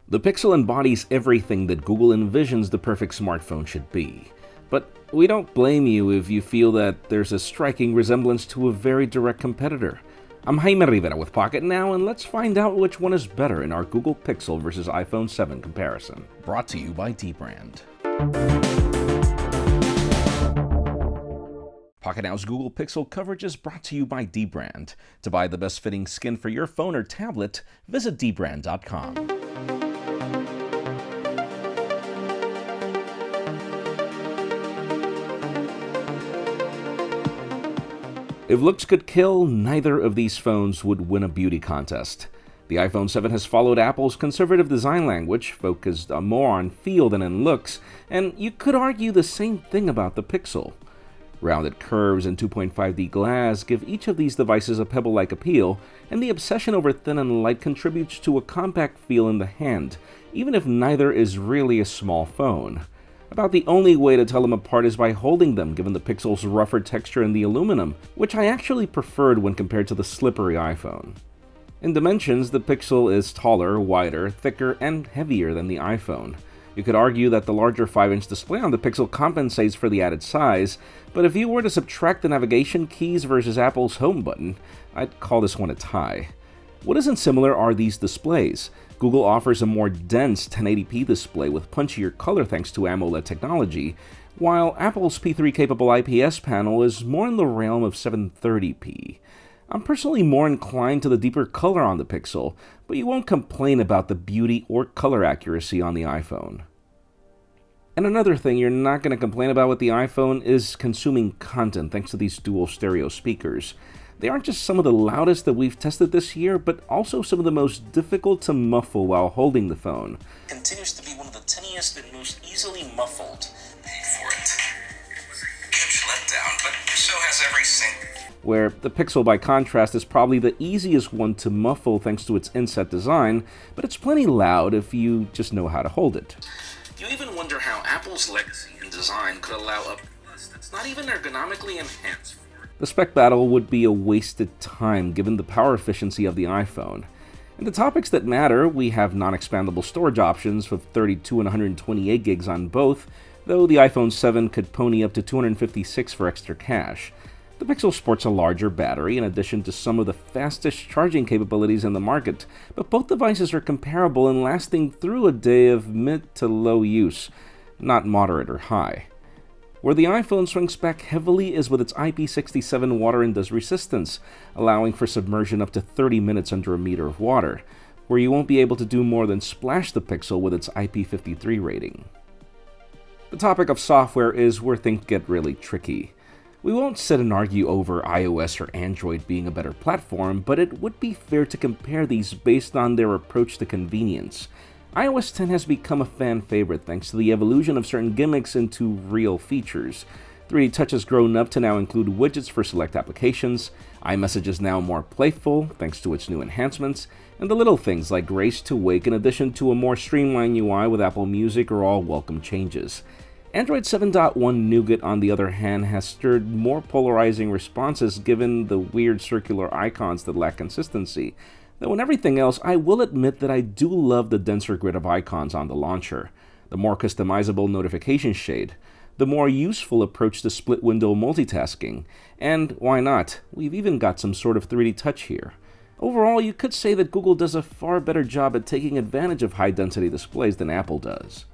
The Pixel embodies everything that Google envisions the perfect smartphone should be. But we don't blame you if you feel that there's a striking resemblance to a very direct competitor. I'm Jaime Rivera with Pocket Now, and let's find out which one is better in our Google Pixel versus iPhone 7 comparison. Brought to you by Dbrand. Pocket Now's Google Pixel coverage is brought to you by Dbrand. To buy the best fitting skin for your phone or tablet, visit dbrand.com. If looks could kill, neither of these phones would win a beauty contest. The iPhone 7 has followed Apple's conservative design language, focused more on feel than in looks, and you could argue the same thing about the Pixel. Rounded curves and 2.5D glass give each of these devices a pebble-like appeal, and the obsession over thin and light contributes to a compact feel in the hand, even if neither is really a small phone. About the only way to tell them apart is by holding them, given the Pixel's rougher texture in the aluminum, which I actually preferred when compared to the slippery iPhone. In dimensions, the Pixel is taller, wider, thicker, and heavier than the iPhone. You could argue that the larger 5-inch display on the Pixel compensates for the added size, but if you were to subtract the navigation keys versus Apple's home button, I'd call this one a tie. What isn't similar are these displays. Google offers a more dense 1080p display with punchier color thanks to AMOLED technology, while Apple's P3-capable IPS panel is more in the realm of 720p. I'm personally more inclined to the deeper color on the Pixel, but you won't complain about the beauty or color accuracy on the iPhone. And another thing you're not going to complain about with the iPhone is consuming content thanks to these dual stereo speakers. They aren't just some of the loudest that we've tested this year, but also some of the most difficult to muffle while holding the phone. Continues to be one of the tiniest and most easily muffled. Paid for it. It was a huge letdown, but so has every single. Where the Pixel, by contrast, is probably the easiest one to muffle thanks to its inset design, but it's plenty loud if you just know how to hold it. You even wonder how Apple's legacy in design could allow a plus that's not even ergonomically enhanced. The spec battle would be a wasted time given the power efficiency of the iPhone. In the topics that matter, we have non-expandable storage options with 32 and 128 gigs on both, though the iPhone 7 could pony up to 256 for extra cash. The Pixel sports a larger battery in addition to some of the fastest charging capabilities in the market, but both devices are comparable in lasting through a day of mid to low use, not moderate or high. Where the iPhone swings back heavily is with its IP67 water and dust resistance, allowing for submersion up to 30 minutes under a meter of water, where you won't be able to do more than splash the Pixel with its IP53 rating. The topic of software is where things get really tricky. We won't sit and argue over iOS or Android being a better platform, but it would be fair to compare these based on their approach to convenience. iOS 10 has become a fan favorite thanks to the evolution of certain gimmicks into real features. 3D Touch has grown up to now include widgets for select applications, iMessage is now more playful thanks to its new enhancements, and the little things like Race to Wake in addition to a more streamlined UI with Apple Music are all welcome changes. Android 7.1 Nougat, on the other hand, has stirred more polarizing responses given the weird circular icons that lack consistency. Though in everything else, I will admit that I do love the denser grid of icons on the launcher, the more customizable notification shade, the more useful approach to split-window multitasking, and why not, we've even got some sort of 3D touch here. Overall, you could say that Google does a far better job at taking advantage of high-density displays than Apple does.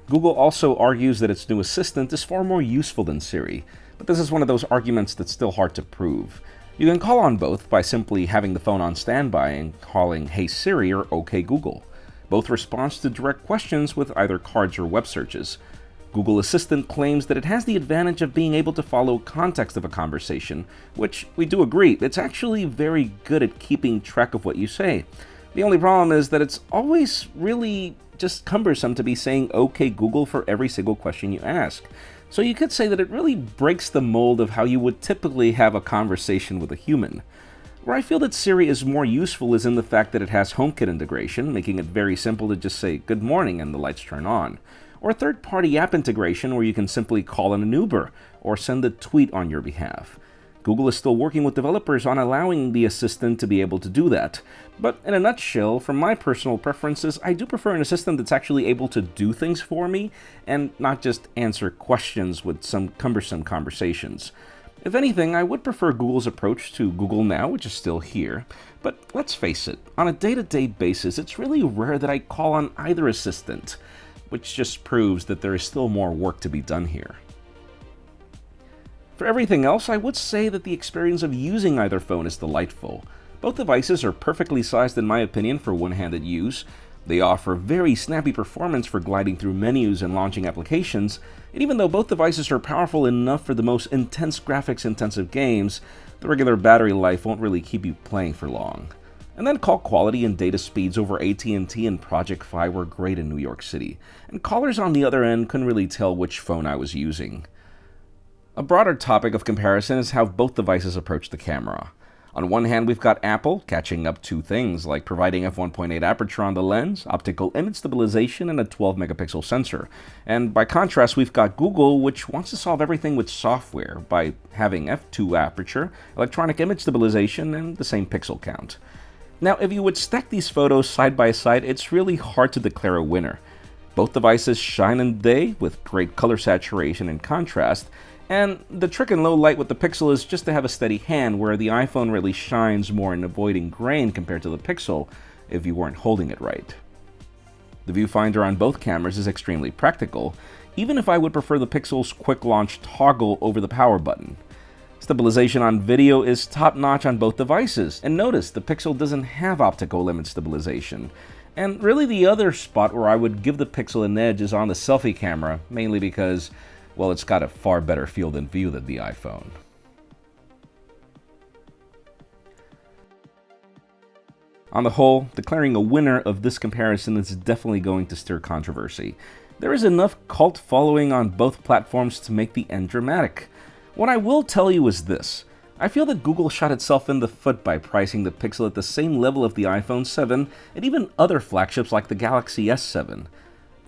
Google also argues that its new assistant is far more useful than Siri, but this is one of those arguments that's still hard to prove. You can call on both by simply having the phone on standby and calling Hey Siri or OK Google. Both respond to direct questions with either cards or web searches. Google Assistant claims that it has the advantage of being able to follow context of a conversation, which we do agree, it's actually very good at keeping track of what you say. The only problem is that it's always really just cumbersome to be saying OK Google for every single question you ask. So you could say that it really breaks the mold of how you would typically have a conversation with a human. Where I feel that Siri is more useful is in the fact that it has HomeKit integration, making it very simple to just say good morning and the lights turn on. Or third-party app integration where you can simply call in an Uber or send a tweet on your behalf. Google is still working with developers on allowing the assistant to be able to do that. But in a nutshell, from my personal preferences, I do prefer an assistant that's actually able to do things for me and not just answer questions with some cumbersome conversations. If anything, I would prefer Google's approach to Google Now, which is still here. But let's face it, on a day-to-day basis, it's really rare that I call on either assistant, which just proves that there is still more work to be done here. For everything else, I would say that the experience of using either phone is delightful. Both devices are perfectly sized in my opinion for one-handed use. They offer very snappy performance for gliding through menus and launching applications, and even though both devices are powerful enough for the most intense graphics-intensive games, the regular battery life won't really keep you playing for long. And then call quality and data speeds over AT&T and Project Fi were great in New York City, and callers on the other end couldn't really tell which phone I was using. A broader topic of comparison is how both devices approach the camera. On one hand, we've got Apple catching up to things like providing f1.8 aperture on the lens, optical image stabilization, and a 12-megapixel sensor. And by contrast, we've got Google, which wants to solve everything with software by having f2 aperture, electronic image stabilization, and the same pixel count. Now, if you would stack these photos side by side, it's really hard to declare a winner. Both devices shine in the day with great color saturation and contrast, and the trick in low light with the Pixel is just to have a steady hand, where the iPhone really shines more in avoiding grain compared to the Pixel if you weren't holding it right. The viewfinder on both cameras is extremely practical, even if I would prefer the Pixel's quick launch toggle over the power button. Stabilization on video is top-notch on both devices, and notice the Pixel doesn't have optical image stabilization. And really the other spot where I would give the Pixel an edge is on the selfie camera, mainly because, well, it's got a far better field of view than the iPhone. On the whole, declaring a winner of this comparison is definitely going to stir controversy. There is enough cult following on both platforms to make the end dramatic. What I will tell you is this: I feel that Google shot itself in the foot by pricing the Pixel at the same level of the iPhone 7 and even other flagships like the Galaxy S7.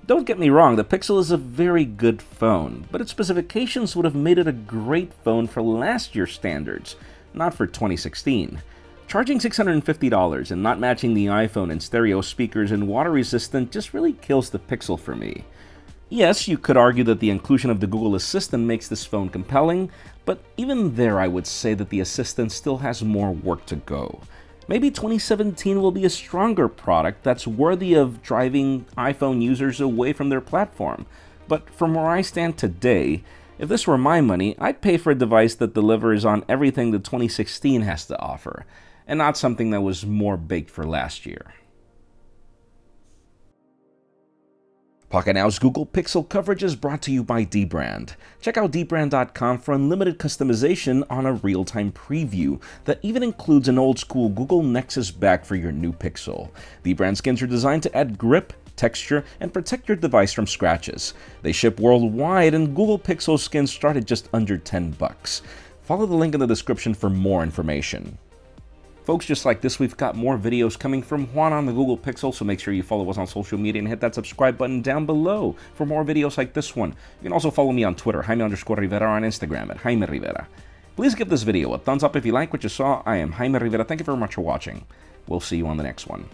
Don't get me wrong, the Pixel is a very good phone, but its specifications would have made it a great phone for last year's standards, not for 2016. Charging $650 and not matching the iPhone in stereo speakers and water resistant just really kills the Pixel for me. Yes, you could argue that the inclusion of the Google Assistant makes this phone compelling, but even there I would say that the Assistant still has more work to go. Maybe 2017 will be a stronger product that's worthy of driving iPhone users away from their platform. But from where I stand today, if this were my money, I'd pay for a device that delivers on everything that 2016 has to offer, and not something that was more baked for last year. Pocketnow's Google Pixel coverage is brought to you by Dbrand. Check out dbrand.com for unlimited customization on a real-time preview that even includes an old-school Google Nexus bag for your new Pixel. Dbrand skins are designed to add grip, texture, and protect your device from scratches. They ship worldwide, and Google Pixel skins start at just under $10. Follow the link in the description for more information. Folks, just like this, we've got more videos coming from Juan on the Google Pixel, so make sure you follow us on social media and hit that subscribe button down below for more videos like this one. You can also follow me on Twitter, Jaime_Rivera, on Instagram at Jaime Rivera. Please give this video a thumbs up if you like what you saw. I am Jaime Rivera. Thank you very much for watching. We'll see you on the next one.